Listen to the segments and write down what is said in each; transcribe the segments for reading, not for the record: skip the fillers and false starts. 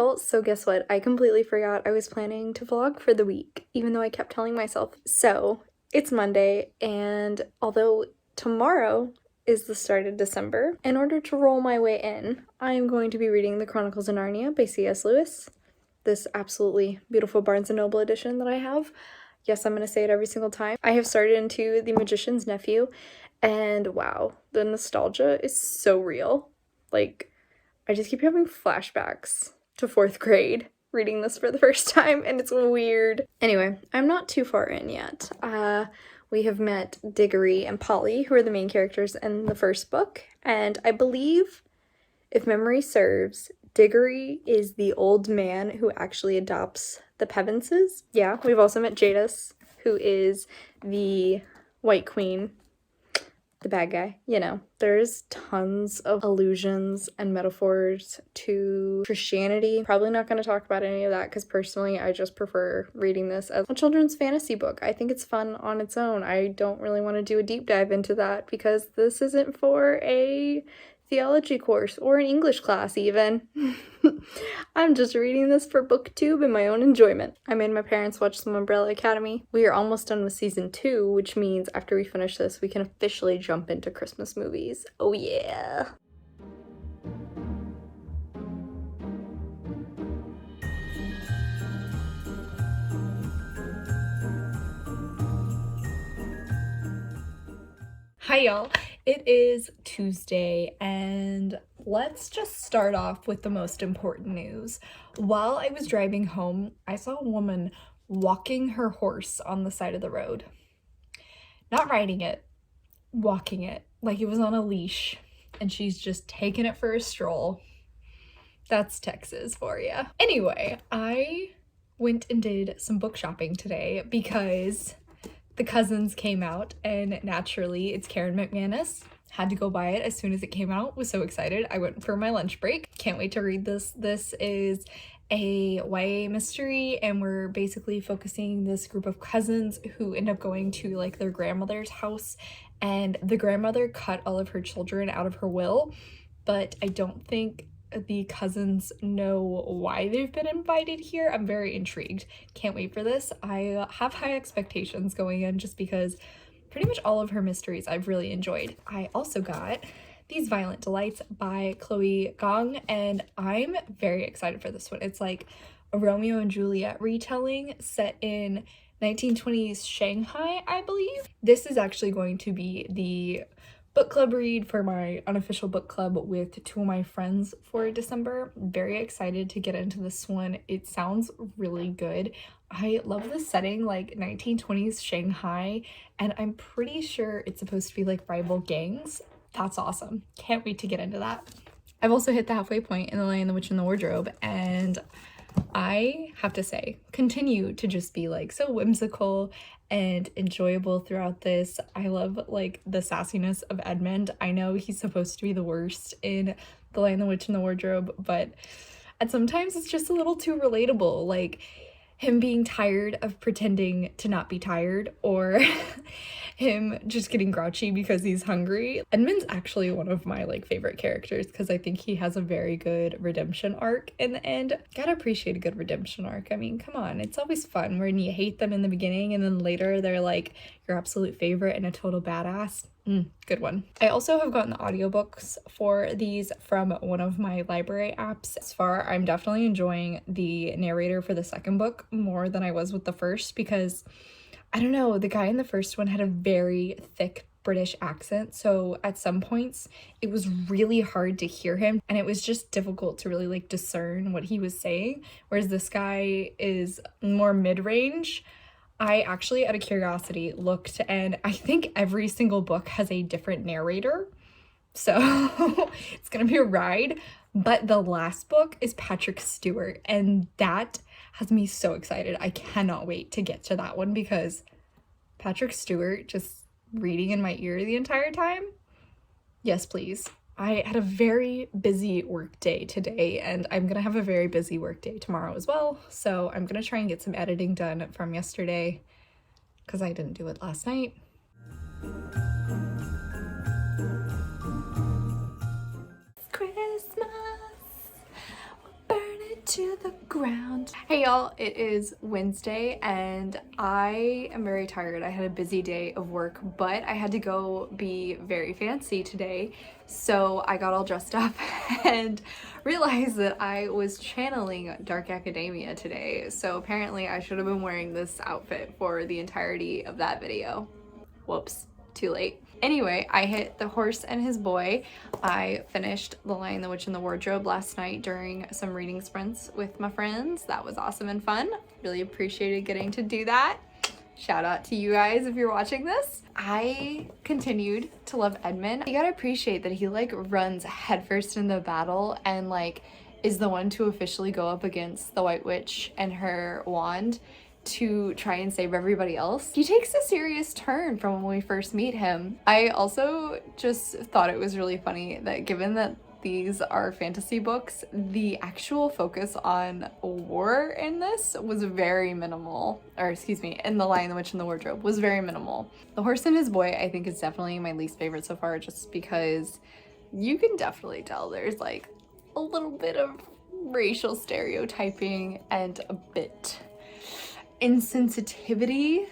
y'all, so guess what? I completely forgot I was planning to vlog for the week, even though I kept telling myself. So, it's Monday, and although tomorrow is the start of December, in order to roll my way in, I am going to be reading the Chronicles of Narnia by C.S. Lewis. This absolutely beautiful Barnes & Noble edition that I have. Yes, I'm going to say it every single time. I have started into The Magician's Nephew, and wow, the nostalgia is so real. Like, I just keep having flashbacks to 4th grade reading this for the first time, and it's weird. Anyway, I'm not too far in yet. We have met Diggory and Polly, who are the main characters in the first book, and I believe, if memory serves, Diggory is the old man who actually adopts the Pevenses. Yeah, we've also met Jadis, who is the White Queen, the bad guy. You know, there's tons of allusions and metaphors to Christianity. Probably not going to talk about any of that because personally I just prefer reading this as a children's fantasy book. I think it's fun on its own. I don't really want to do a deep dive into that because this isn't for a theology course or an English class even. I'm just reading this for booktube and my own enjoyment. I made my parents watch some Umbrella Academy. We are almost done with season 2, which means after we finish this, we can officially jump into Christmas movies. Oh yeah. Hi y'all, it is Tuesday and let's just start off with the most important news. While I was driving home, I saw a woman walking her horse on the side of the road. Not riding it, walking it, like it was on a leash, and she's just taking it for a stroll. That's Texas for you. Anyway, I went and did some book shopping today because The Cousins came out, and naturally it's Karen McManus. Had to go buy it as soon as it came out. Was so excited. I went for my lunch break. Can't wait to read this. This is a YA mystery, and we're basically focusing this group of cousins who end up going to like their grandmother's house, and the grandmother cut all of her children out of her will, but I don't think the cousins know why they've been invited here. I'm very intrigued. Can't wait for this. I have high expectations going in just because pretty much all of her mysteries I've really enjoyed. I also got These Violent Delights by Chloe Gong, and I'm very excited for this one. It's like a Romeo and Juliet retelling set in 1920s Shanghai, I believe. This is actually going to be the book club read for my unofficial book club with 2 of my friends for December. Very excited to get into this one. It sounds really good. I love the setting, like 1920s Shanghai, and I'm pretty sure it's supposed to be like rival gangs. That's awesome. Can't wait to get into that. I've also hit the halfway point in The Lion, the Witch, and the Wardrobe, and I have to say, continue to just be like so whimsical and enjoyable throughout this. I love like the sassiness of Edmund. I know he's supposed to be the worst in The Lion, the Witch, and the Wardrobe, but at sometimes it's just a little too relatable. Like him being tired of pretending to not be tired, or him just getting grouchy because he's hungry. Edmund's actually one of my like favorite characters because I think he has a very good redemption arc in the end. Gotta appreciate a good redemption arc. I mean, come on, it's always fun when you hate them in the beginning and then later they're like your absolute favorite and a total badass. Good one. I also have gotten the audiobooks for these from one of my library apps. As far, I'm definitely enjoying the narrator for the second book more than I was with the first because, I don't know, the guy in the first one had a very thick British accent, so at some points it was really hard to hear him and it was just difficult to really like discern what he was saying, whereas this guy is more mid-range. I actually, out of curiosity, looked, and I think every single book has a different narrator, so it's gonna be a ride. But the last book is Patrick Stewart, and that has me so excited. I cannot wait to get to that one because Patrick Stewart just reading in my ear the entire time. Yes, please. I had a very busy work day today, and I'm gonna have a very busy work day tomorrow as well. So I'm gonna try and get some editing done from yesterday because I didn't do it last night. It's Christmas, we'll burn it to the ground. Hey y'all, it is Wednesday and I am very tired. I had a busy day of work, but I had to go be very fancy today. So I got all dressed up and realized that I was channeling Dark Academia today. So apparently I should have been wearing this outfit for the entirety of that video. Whoops, too late. Anyway, I hit The Horse and His Boy. I finished The Lion, the Witch, and the Wardrobe last night during some reading sprints with my friends. That was awesome and fun. Really appreciated getting to do that. Shout out to you guys if you're watching this. I continued to love Edmund. You gotta appreciate that he like runs headfirst in the battle and like is the one to officially go up against the White Witch and her wand to try and save everybody else. He takes a serious turn from when we first meet him. I also just thought it was really funny that given that these are fantasy books, the actual focus on war in this was very minimal, or excuse me, in The Lion, the Witch, and the Wardrobe was very minimal. The Horse and His Boy I think is definitely my least favorite so far, just because you can definitely tell there's like a little bit of racial stereotyping and a bit insensitivity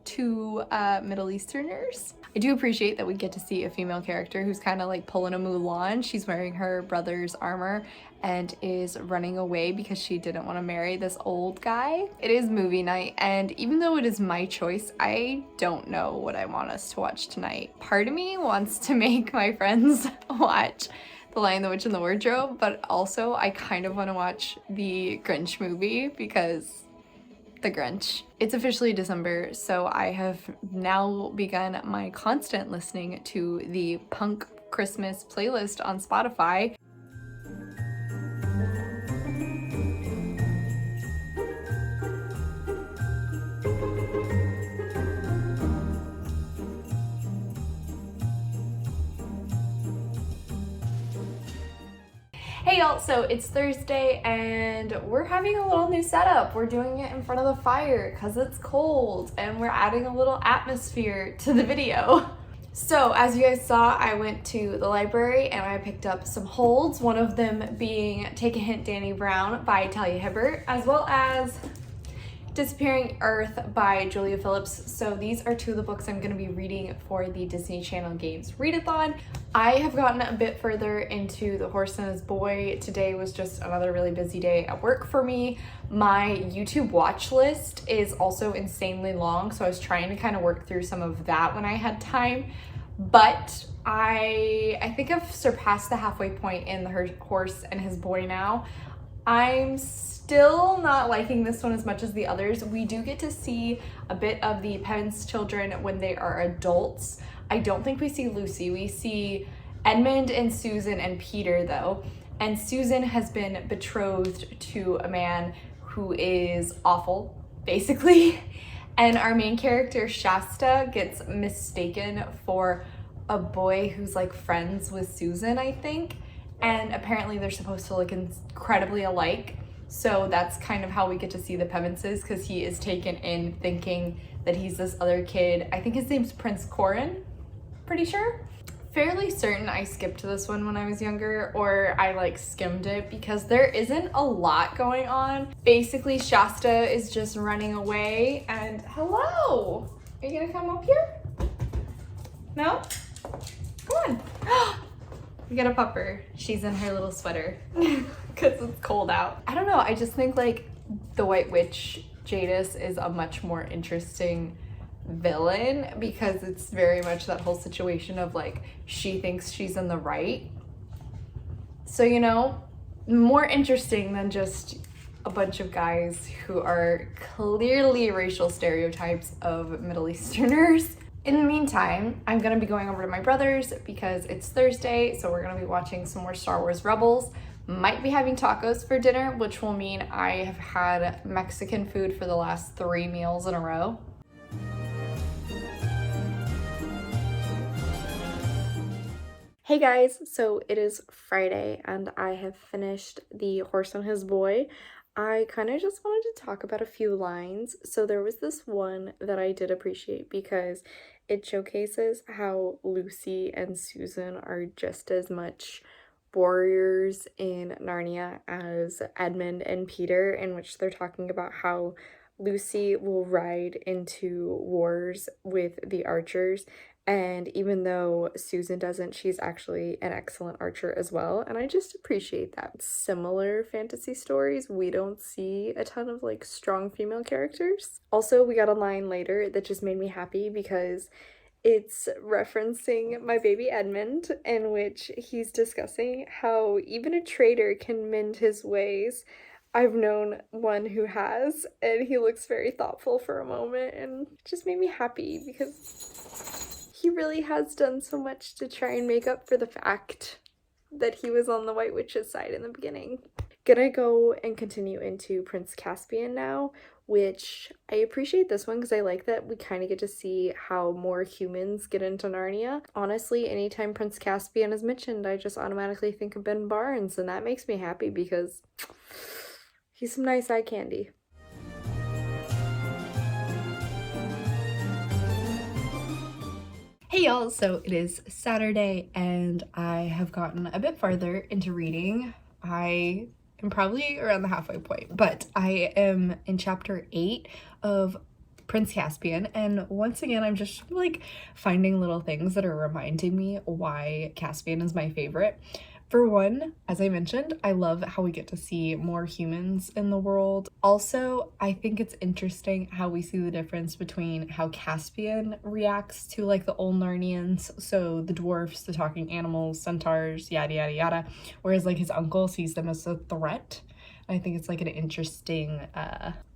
to Middle Easterners. I do appreciate that we get to see a female character who's kind of like pulling a Mulan. She's wearing her brother's armor and is running away because she didn't want to marry this old guy. It is movie night, and even though it is my choice, I don't know what I want us to watch tonight. Part of me wants to make my friends watch The Lion, the Witch, and the Wardrobe, but also I kind of want to watch the Grinch movie because the Grinch. It's officially December, so I have now begun my constant listening to the Punk Christmas playlist on Spotify. Hey y'all, so it's Thursday and we're having a little new setup. We're doing it in front of the fire because it's cold and we're adding a little atmosphere to the video. So as you guys saw, I went to the library and I picked up some holds, one of them being Take a Hint, Danny Brown by Talia Hibbert, as well as Disappearing Earth by Julia Phillips. So these are two of the books I'm going to be reading for the Disney Channel Games Readathon. I have gotten a bit further into The Horse and His Boy. Today was just another really busy day at work for me. My YouTube watch list is also insanely long, so I was trying to kind of work through some of that when I had time. But I think I've surpassed the halfway point in The Horse and His Boy now. I'm still not liking this one as much as the others. We do get to see a bit of the Penn's children when they are adults. I don't think we see Lucy. We see Edmund and Susan and Peter though. And Susan has been betrothed to a man who is awful, basically. And our main character, Shasta, gets mistaken for a boy who's like friends with Susan, I think. And apparently they're supposed to look incredibly alike. So that's kind of how we get to see the Pevenses, because he is taken in thinking that he's this other kid. I think his name's Prince Corin, pretty sure. Fairly certain I skipped this one when I was younger, or I like skimmed it because there isn't a lot going on. Basically, Shasta is just running away and hello! Are you gonna come up here? No? Come on. We got a pupper. She's in her little sweater because it's cold out. I don't know, I just think like the White Witch, Jadis, is a much more interesting villain because it's very much that whole situation of like she thinks she's in the right. So, you know, more interesting than just a bunch of guys who are clearly racial stereotypes of Middle Easterners. In the meantime, I'm gonna be going over to my brother's because it's Thursday, so we're gonna be watching some more Star Wars Rebels. Might be having tacos for dinner, which will mean I have had Mexican food for the last 3 meals in a row. Hey guys, so it is Friday and I have finished The Horse and His Boy. I kind of just wanted to talk about a few lines. So there was this one that I did appreciate because it showcases how Lucy and Susan are just as much warriors in Narnia as Edmund and Peter, in which they're talking about how Lucy will ride into wars with the archers, and even though Susan doesn't, she's actually an excellent archer as well, and I just appreciate that. Similar fantasy stories, we don't see a ton of like strong female characters. Also, we got a line later that just made me happy because it's referencing my baby Edmund, in which he's discussing how even a traitor can mend his ways. I've known one who has, and he looks very thoughtful for a moment, and it just made me happy because he really has done so much to try and make up for the fact that he was on the White Witch's side in the beginning. Gonna go and continue into Prince Caspian now, which I appreciate this one because I like that we kind of get to see how more humans get into Narnia. Honestly, anytime Prince Caspian is mentioned, I just automatically think of Ben Barnes, and that makes me happy because he's some nice eye candy. Hey y'all, so it is Saturday and I have gotten a bit farther into reading. I am probably around the halfway point, but I am in chapter 8 of Prince Caspian, and once again I'm just like finding little things that are reminding me why Caspian is my favorite. For one, as I mentioned, I love how we get to see more humans in the world. Also, I think it's interesting how we see the difference between how Caspian reacts to like the old Narnians, so the dwarfs, the talking animals, centaurs, yada yada yada, whereas like his uncle sees them as a threat. I think it's like an interesting,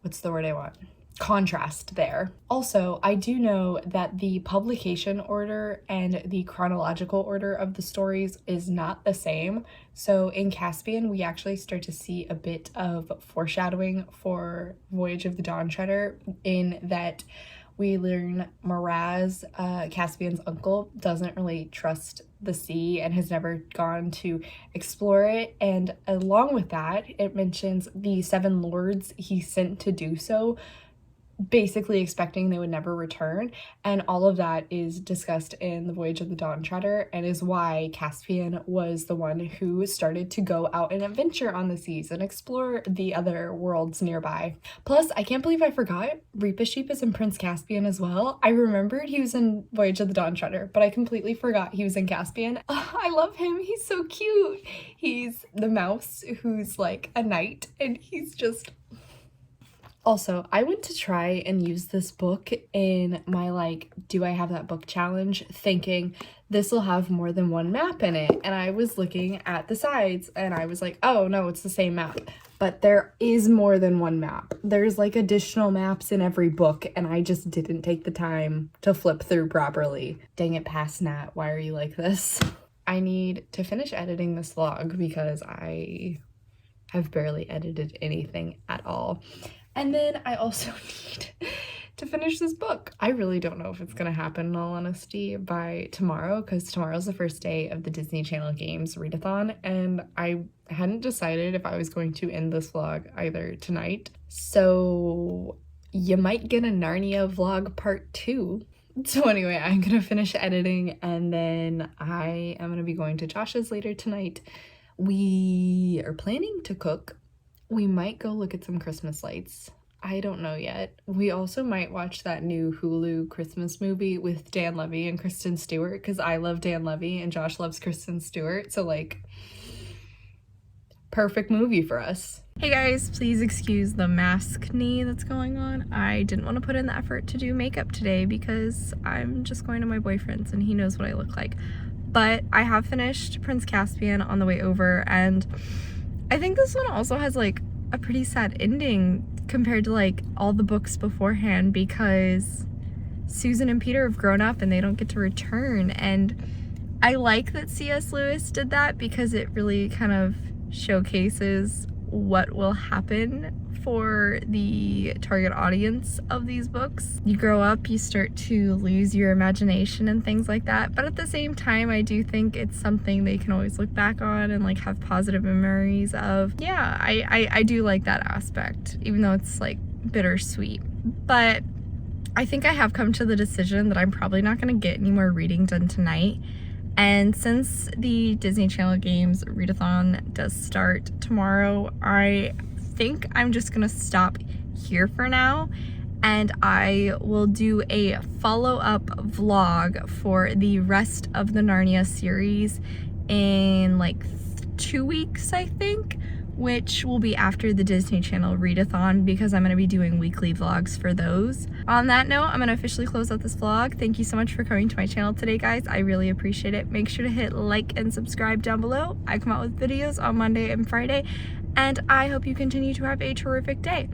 what's the word I want? Contrast there. Also, I do know that the publication order and the chronological order of the stories is not the same. So in Caspian, we actually start to see a bit of foreshadowing for Voyage of the Dawn Treader, in that we learn Miraz, Caspian's uncle, doesn't really trust the sea and has never gone to explore it. And along with that, it mentions the 7 lords he sent to do so, basically expecting they would never return, and all of that is discussed in the Voyage of the Dawn Treader, and is why Caspian was the one who started to go out and adventure on the seas and explore the other worlds nearby. Plus, I can't believe I forgot, Reaper Sheep is in Prince Caspian as well. I remembered he was in Voyage of the Dawn Treader, but I completely forgot he was in Caspian. I love him, he's so cute. He's the mouse who's like a knight, and he's just... Also, I went to try and use this book in my like, do I have that book challenge, thinking this will have more than one map in it. And I was looking at the sides and I was like, oh no, it's the same map. But there is more than one map. There's like additional maps in every book, and I just didn't take the time to flip through properly. Dang it, past Nat, why are you like this? I need to finish editing this vlog because I have barely edited anything at all. And then I also need to finish this book. I really don't know if it's gonna happen, in all honesty, by tomorrow, because tomorrow's the first day of the Disney Channel Games Readathon, and I hadn't decided if I was going to end this vlog either tonight. So you might get a Narnia vlog part 2. So anyway, I'm gonna finish editing, and then I am gonna be going to Josh's later tonight. We are planning to cook. We might go look at some Christmas lights. I don't know yet. We also might watch that new Hulu Christmas movie with Dan Levy and Kristen Stewart, because I love Dan Levy and Josh loves Kristen Stewart. So like, perfect movie for us. Hey guys, please excuse the mask knee that's going on. I didn't want to put in the effort to do makeup today because I'm just going to my boyfriend's and he knows what I look like. But I have finished Prince Caspian on the way over, and I think this one also has like a pretty sad ending compared to like all the books beforehand, because Susan and Peter have grown up and they don't get to return. And I like that C.S. Lewis did that because it really kind of showcases what will happen for the target audience of these books. You grow up, you start to lose your imagination and things like that, but at the same time I do think it's something they can always look back on and like have positive memories of. Yeah, I do like that aspect, even though it's like bittersweet. But I think I have come to the decision that I'm probably not going to get any more reading done tonight, And since the Disney Channel Games Readathon does start tomorrow, I think I'm just gonna stop here for now, and I will do a follow-up vlog for the rest of the Narnia series in like 2 weeks, I think, which will be after the Disney Channel Readathon, because I'm going to be doing weekly vlogs for those. On that note, I'm going to officially close out this vlog. Thank you so much for coming to my channel today, guys. I really appreciate it. Make sure to hit like and subscribe down below. I come out with videos on Monday and Friday, and I hope you continue to have a terrific day.